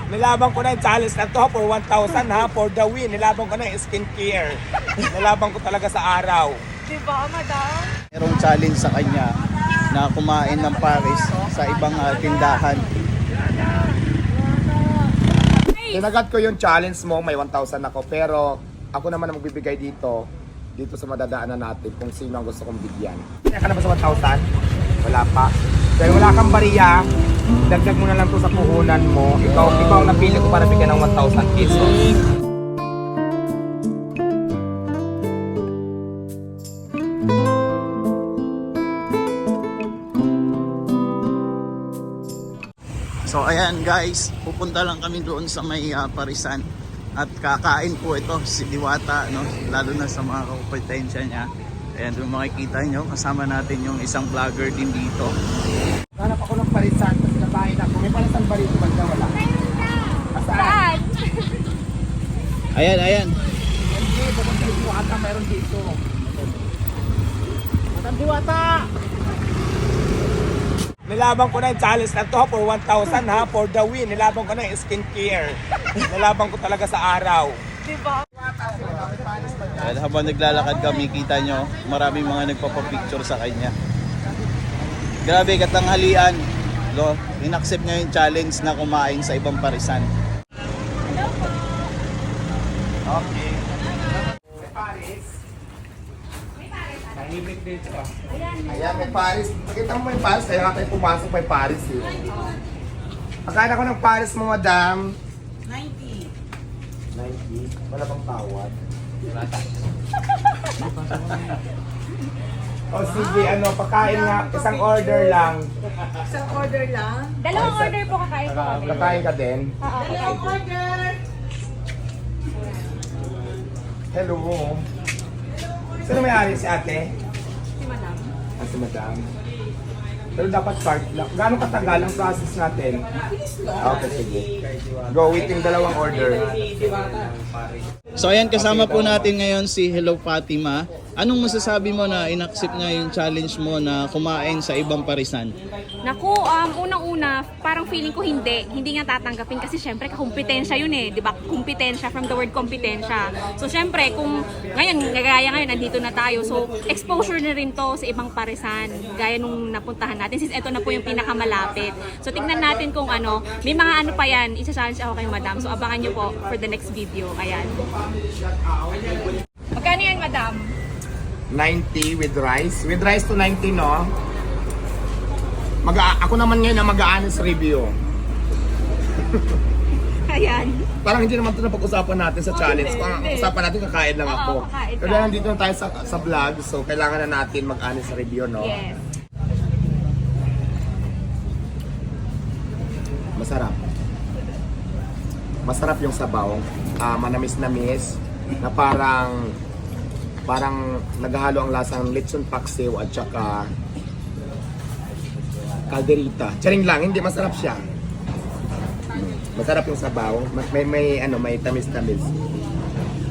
Nilabang ko na yung challenge na to for 1,000 ha, for the win. Nilabang ko na yung skincare. Nilabang ko talaga sa araw. Diba, madam? Merong challenge sa kanya na kumain ng Paris sa ibang tindahan. Tinagat ko yung challenge mo, may 1,000 ako. Pero ako naman ang magbibigay dito sa madadaanan natin kung sino ang gusto kong bigyan. Kaya ka na ba sa 1,000? Wala pa. Dahil wala kang bariya, dagdag mo na lang to sa puhunan mo. Ikaw ang napili ko para bigyan ng 1,000 pesos. So ayan guys, pupunta lang kami doon sa may Parisan at kakain po ito si Diwata, no? Lalo na sa mga kompetensya niya. Ayan, kung makikita nyo, kasama natin yung isang vlogger din dito. Hanap ako ng parisan kasi nabahin ako. May parisan ba rito? Banda wala. Saan? Ayan. Hindi, pupunta dito ata meron dito. Matang Diwata! Nilabang ko na yung challenge na to for 1,000 ha, for the win. Nilabang ko na yung skincare. Nilabang ko talaga sa araw. Diba? Ayan, habang naglalakad kami, kita nyo, maraming mga nagpapapicture sa kanya. Grabe, katanghalian. No? In-accept niya yung challenge na kumain sa ibang Parisan. Okay. May Paris. Nahimik dito ah. Ayan, may Paris. Pakita mo may Paris. Kaya nga tayo pumasok may Paris eh. Pagkain ako ng Paris mo, madam. 90. 90. Wala bang tawad? O sige, pagkain nga. Isang order lang. Isang order lang? Dalawang order po kakain ko kami. Kakain ka din. Dalawang order! Hello. Sino may-ari si ate? Si madam. Si madam. Pero dapat part lang. Gano'ng katagal ang process natin? Okay, sige. Go, waiting dalawang order. So ayan, kasama po natin ngayon si Hello Fatima. Anong masasabi mo na in-accept niya yung challenge mo na kumain sa ibang Parisan? Naku, unang-una, parang feeling ko hindi nga tatanggapin kasi syempre kakumpetensya yun eh, di ba? Kompetensya, from the word kompetensya. So syempre, kung gaya ngayon, nandito na tayo, so exposure na rin to sa ibang Parisan, gaya nung napuntahan natin, since ito na po yung pinakamalapit. So tignan natin kung may mga pa yan, isa-challenge ako kay madam, so abangan nyo po for the next video, ayan. Magkano yan, madam? 90 with rice. With rice to 90, no? Ako naman ngayon ang mag-a-honest review. Ayan. Parang hindi naman ito na pag-usapan natin sa challenge. Parang usapan natin kakain lang ako. kakain ka. Pero nandito na tayo sa vlog, so kailangan na natin mag-honest review, no? Yes. Masarap. Masarap yung sabaw. Manamis-namis na parang naghahalo ang lasang lechon paksiw at saka calderita. Charing lang, hindi masarap siya. Masarap yung sabaw. May tamis-tamis.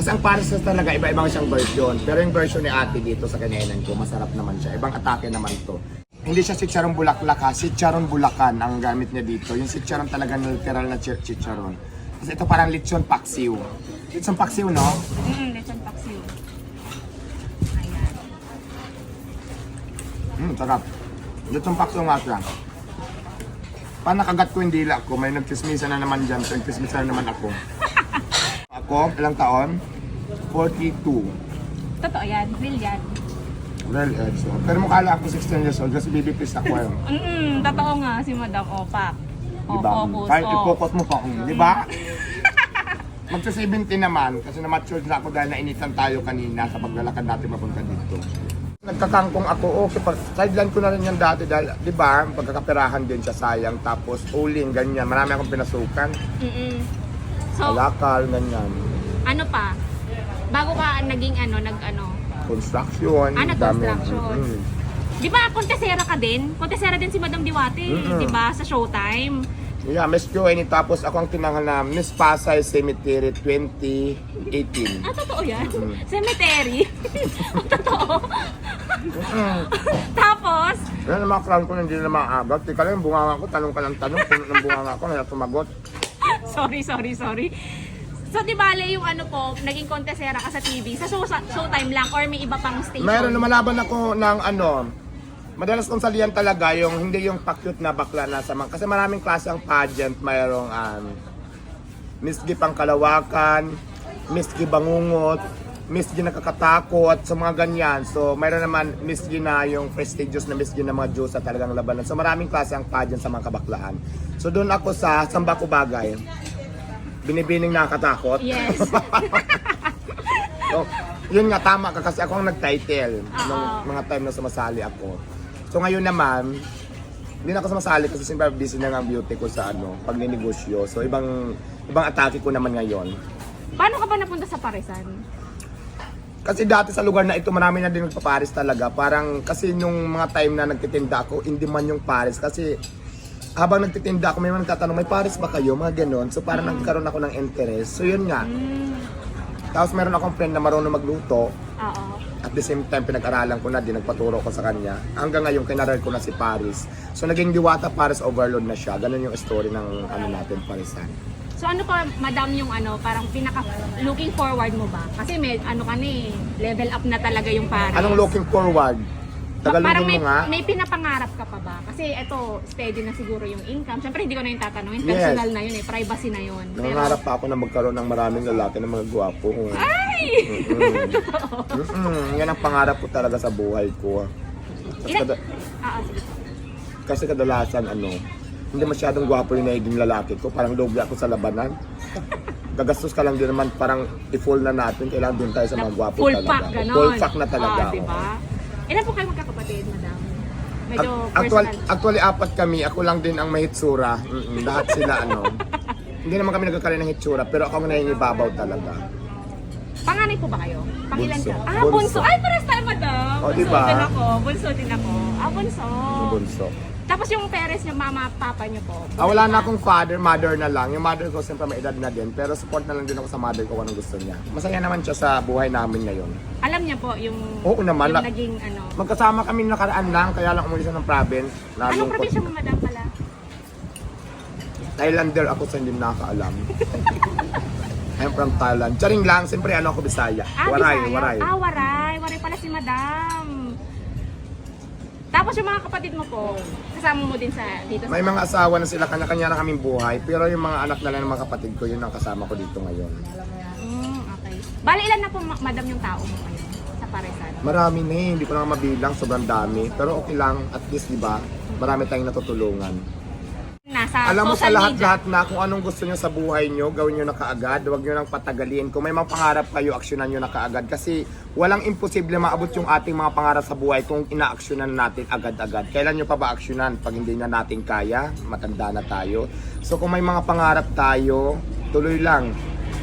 Kasi ang Paris talaga, iba-ibang siyang version. Pero yung version ni ate dito sa kainan ko, masarap naman siya. Ibang atake naman to. Hindi siya chicharon bulaklak ha, chicharon bulakan ang gamit niya dito. Yung chicharon talaga literal na chicharon. Kasi ito parang lechon paksiw. Lechon paksiw, no? Lechon paksiw. Sarap. Lechon paksiw nga siya. Paano nakagat ko yung dila ko? May nagchismisa na naman dyan. So, nagchismisa na naman ako. Ako, ilang taon? 42. Totoo yan, real yan. Well, so. Pero mukha lang ako 16 years old kasi baby face ako yun. Totoo nga si Madam Opak. Diba? Focus. Kahit i-focus mo pa, di ba? Magsa-70 naman kasi na-matured na ako dahil nainitan tayo kanina sa paglalakad natin mapunta dito. Nagkakangkong ako, okay, sideline ko na rin yan dati dahil, di ba, pagkakapirahan din siya sayang, tapos uling, ganyan, marami akong pinasukan. So, Alakal, ganyan. ano pa? Bago ka naging Construction. nag-construction. dami. Di ba, kontesera ka din? Kontesera din si Madam Diwate, di ba, sa Showtime. Yeah, Miss Joanne, tapos ako ang tinanghal na Miss Pasay Cemetery 2018. Totoo yan? Cemetery? Totoo? Tapos, Yan ang mga crown ko na hindi na maaabot. Tika lang, yung bunganga ko, tanong ka ng tanong, puno ng bunganga ko, na sumagot. Sorry. So, di bale yung ano po, naging kontesera ka sa TV, sa Showtime lang or may iba pang station? Meron, lumalaban ako ng ano, madalas kong salihan talaga yung hindi yung pa-cute na bakla na sa mga, kasi maraming klase ang pageant, mayroong Miss G Pangkalawakan, Miss G Bangungot, Miss G Nakakatakot, so mga ganyan. So mayroon naman Miss G na yung prestigious na Miss G na mga Diyos sa talagang labanan. So maraming klase ang pageant sa mga kabaklaan. So doon ako sa Samba Ko Bagay, binibining nakakatakot. Yes. So, yun nga, tama ka kasi ako ang nag-title nung Oo. mga time na sumasali ako. So ngayon naman, hindi na ako sumasali kasi siyempre busy na nga ang beauty ko sa pagninegosyo. So ibang atake ko naman ngayon. Paano ka ba napunta sa Parisan? Kasi dati sa lugar na ito, marami na din nagpa-Paris talaga. Parang kasi nung mga time na nagtitinda ako, hindi man yung Paris. Kasi habang nagtitinda ako, may mga nagtatanong, may Paris ba kayo? Mga ganon. So parang nagkaroon ako ng interest. So yun nga. Tapos meron akong friend na marunong magluto. Oo. At the same time, pinag-aralan ko na din, nagpaturo ko sa kanya. Hanggang ngayon, kinaral ko na si Paris. So naging Diwata Paris Overload na siya. Ganon yung story ng natin, Parisan. So ano pa, madam, yung parang pinaka looking forward mo ba? Kasi may level up na talaga yung Paris. Anong looking forward? Parang Tagalogin mo nga. may pinapangarap ka pa ba? Kasi eto, steady na siguro yung income. Siyempre hindi ko na yung tatanungin, Yes. personal na yun privacy na yun. Nangangarap pa ako na magkaroon ng maraming lalaki na mga gwapo. Ay! Yan ang pangarap ko talaga sa buhay ko. Kasi, Sige. kasi kadalasan hindi masyadong gwapo yung naging lalaki ko. Parang doble ako sa labanan. Gagastos ka lang din naman, parang i-full na natin. Kailangan din tayo sa mga gwapo Full talaga. pack, ganon. Full pack na talaga. Diba? Ilan po kayo magkakapatid, madam? Medyo personal. Actually, 4 kami. Ako lang din ang may hitsura. Lahat sila Hindi naman kami nagkakaroon ng hitsura, pero ako ang nangingibabaw talaga. Panganay po ba kayo? Pangilan Bunso. ka? Bunso. Bunso. Ay, pares tayo, madam. O, diba? Bunso din ako. Bunso. Yung bunso. Tapos yung parents niyo, mama, papa niyo po? Wala na akong father, mother na lang. Yung mother ko siyempre may edad na din, pero support na lang din ako sa mother ko kung anong gusto niya. Masaya naman siya sa buhay namin ngayon. Alam niya po yung, Oo naman. yung naging Magkasama kami nakaraan lang, kaya lang umuwi siya ng province. Anong probinsya mo, madam, pala? Thailander ako sa hindi nakakaalam. I'm from Thailand. Charing lang, siyempre ako Bisaya. Waray. Waray pala si madam. Tapos yung mga kapatid mo po, kasama mo din dito May mga asawa na sila, kanya-kanya na kaming buhay, pero yung mga anak na lang ng mga kapatid ko, yun ang kasama ko dito ngayon. Okay. Bali, ilan na po, madam, yung tao mo ngayon sa Parisan? Marami na hindi ko na mabilang, sobrang dami. Pero okay lang, at least diba, marami tayong natutulungan. Nasa Alam mo sa social lahat-lahat na kung anong gusto nyo sa buhay nyo, gawin nyo na kaagad, huwag nyo nang patagalin. Kung may mga pangarap kayo, aksyonan nyo na kaagad. Kasi walang imposible maabot yung ating mga pangarap sa buhay kung inaaksyonan natin agad-agad. Kailan nyo pa ba aksyonan? Pag hindi na natin kaya, matanda na tayo. So kung may mga pangarap tayo, tuloy lang.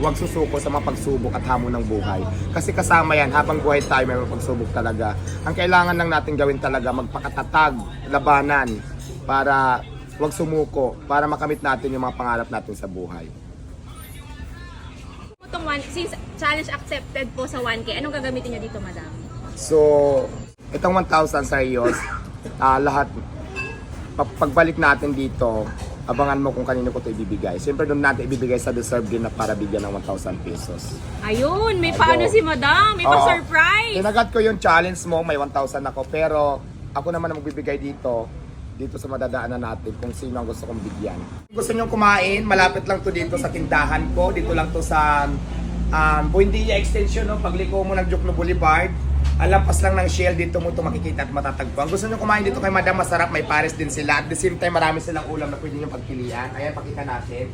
Huwag susuko sa mga pagsubok at hamon ng buhay. Kasi kasama yan, habang buhay tayo may mga pagsubok talaga. Ang kailangan lang natin gawin talaga, magpakatatag, labanan, para huwag sumuko, para makamit natin yung mga pangarap natin sa buhay. Since challenge accepted po sa 1K, anong gagamitin niyo dito, madam? So, itong 1,000 serios, lahat, pagbalik natin dito, abangan mo kung kanino ko ito ibibigay. Siyempre doon natin ibibigay sa deserve din na para bigyan ng 1,000 pesos. Ayun, may paano si madam, may Oo. pa-surprise. Tinagat ko yung challenge mo, may 1,000 ako, pero ako naman ang magbibigay dito sa madadaanan natin kung sino ang gusto kong bigyan. Gusto nyo kumain, malapit lang to dito sa tindahan ko, dito lang to sa Buendia Extension, pagliko mo ng Jokno Boulevard. Alampas lang ng Shell, dito mo ito makikita at matatagpuan. Gusto nyo kumain dito kay Madam, masarap, may Paris din sila. At the same time, marami silang ulam na pwede nyo pagpilian. Ayan, pakita natin.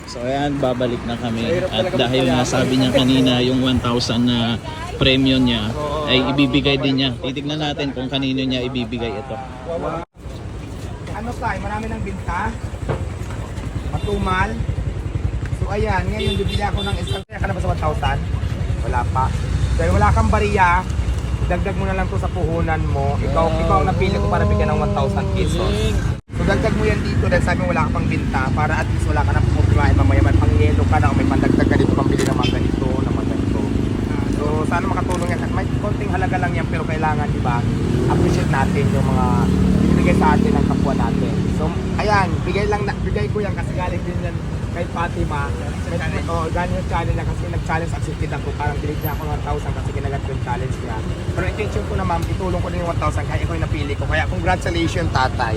So ayan, babalik na kami. At dahil nga sabi niya kanina yung 1,000 na premium niya ay ibibigay din niya. Titignan natin kung kanino niya ibibigay ito. Ano tayo, marami ng binta. Matumal. So ayan, ngayon bibili ako ng isang. Kaya ka na ba sa 1,000? Wala pa. Dahil wala kang bariya, dagdag mo na lang to sa puhunan mo. Ikaw ang napili ko para bigyan ng 1,000 pesos. So dagdag mo yan dito dahil sabi mo wala ka pang binta para at least wala ka na pupulimahin mamaya. May pangyelo ka na o may pandagdag ka dito pambili ng mga ganito, ng mga ganito. So sana makatulong yan. May konting halaga lang yan pero kailangan, di ba, appreciate natin yung mga binibigay sa atin ng kapwa natin. So ayan, bigay ko yan kasi galing din yan kay Fatima. Galing yung challenge niya kasi nag-challenge accepted ako. Parang bilig niya ako ng 1,000 kasi kinagat ko yung challenge niya. Pero intention ko na ma'am, itulong ko na yung 1,000 kaya ikaw yung napili ko. Kaya congratulations tatay.